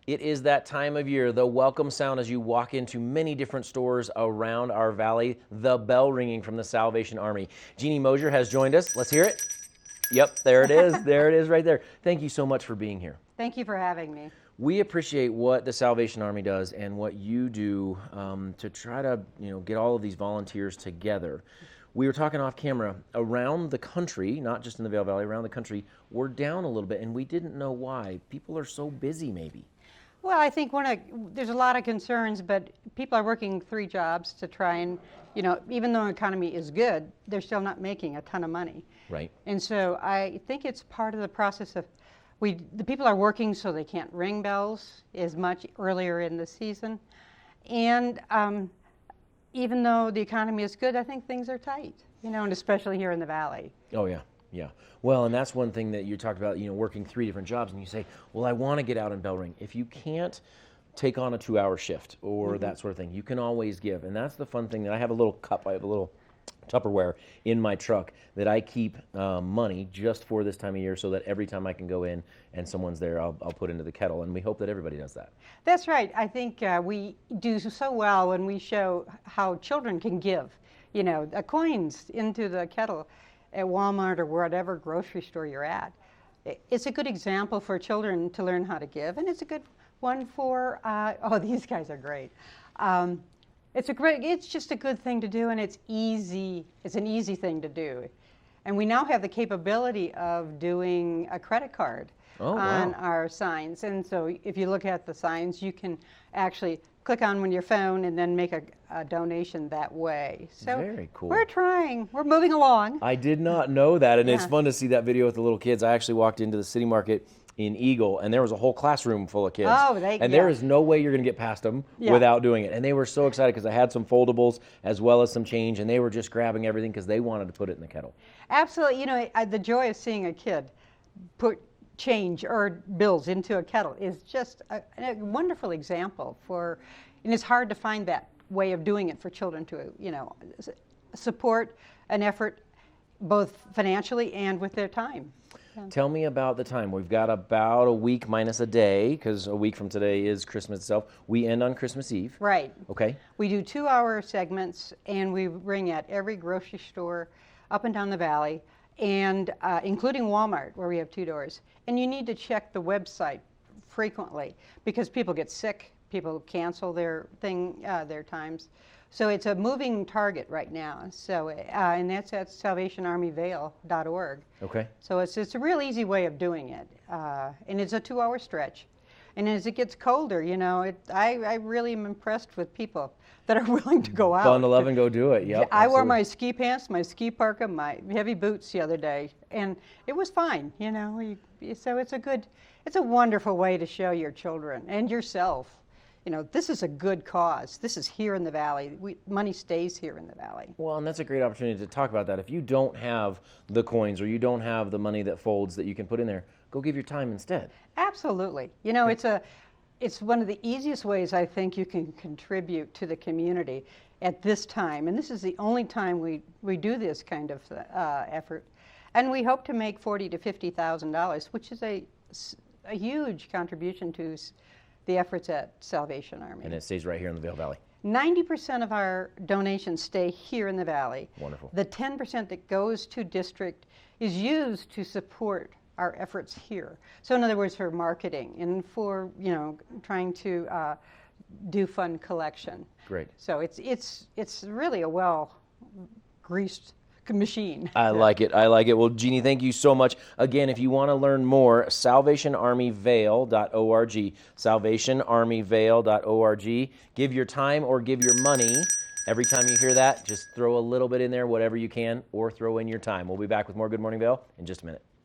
It is that time of year, the welcome sound as you walk into many different stores around our valley, the bell ringing from the Salvation Army. Jeanne Mosier has joined us. Let's hear it. Yep, there it is. There it is right there. Thank you so much for being here. Thank you for having me. We appreciate what the Salvation Army does and what you do to try to get all of these volunteers together. We were talking off camera, around the country, not just in the Vail Valley, around the country, we're down a little bit, and we didn't know why. People are so busy, maybe. Well, I think there's a lot of concerns, but people are working 3 jobs to try and, even though the economy is good, they're still not making a ton of money. Right. And so I think it's part of the process of, the people are working so they can't ring bells as much earlier in the season. And even though the economy is good, I think things are tight, and especially here in the Valley. Oh, yeah. Yeah. Well, and that's one thing that you talked about, working 3 different jobs, and you say, well, I want to get out and bell ring. If you can't take on a 2-hour shift or that sort of thing, you can always give. And that's the fun thing that I have a little cup, I have a little Tupperware in my truck that I keep money just for this time of year so that every time I can go in and someone's there, I'll put into the kettle. And we hope that everybody does that. That's right. I think we do so well when we show how children can give, coins into the kettle at Walmart or whatever grocery store you're at. It's a good example for children to learn how to give, and it's a good one for, these guys are great. It's just a good thing to do, and it's easy. It's an easy thing to do. And we now have the capability of doing a credit card on our signs. And so if you look at the signs, you can actually click on your phone and then make a donation that way. So very cool. We're trying. We're moving along. I did not know that, and it's fun to see that video with the little kids. I actually walked into the city market in Eagle, and there was a whole classroom full of kids. And there is no way you're going to get past them without doing it. And they were so excited because I had some foldables as well as some change, and they were just grabbing everything because they wanted to put it in the kettle. Absolutely. The joy of seeing a kid put change or bills into a kettle is just a wonderful example and it's hard to find that way of doing it for children to, support an effort both financially and with their time. Tell me about the time. We've got about a week minus a day, because a week from today is Christmas itself. We end on Christmas Eve. Right. Okay. We do 2-hour segments, and we ring at every grocery store up and down the valley, and including Walmart, where we have 2 doors. And you need to check the website frequently because people get sick, people cancel their times. So it's a moving target right now. So and that's at salvationarmyvail.org. Okay. So it's a real easy way of doing it, and it's a 2-hour stretch. And as it gets colder, I really am impressed with people that are willing to go out. Bundle up and go do it. Yep. I wore my ski pants, my ski parka, my heavy boots the other day, and it was fine. So it's a wonderful way to show your children and yourself. This is a good cause. This is here in the Valley. Money stays here in the Valley. Well, and that's a great opportunity to talk about that. If you don't have the coins or you don't have the money that folds that you can put in there, go give your time instead. Absolutely. It's one of the easiest ways I think you can contribute to the community at this time. And this is the only time we do this kind of effort. And we hope to make $40,000 to $50,000, which is a huge contribution to the efforts at Salvation Army. And it stays right here in the Vail Valley. 90% of our donations stay here in the Valley. Wonderful. The 10% that goes to district is used to support our efforts here. So in other words, for marketing and for trying to do fund collection. Great. So it's really a well-greased machine. I like it. I like it. Well, Jeanne, thank you so much. Again, if you want to learn more, salvationarmyvail.org. Salvationarmyvail.org. Give your time or give your money. Every time you hear that, just throw a little bit in there, whatever you can, or throw in your time. We'll be back with more Good Morning Vail in just a minute.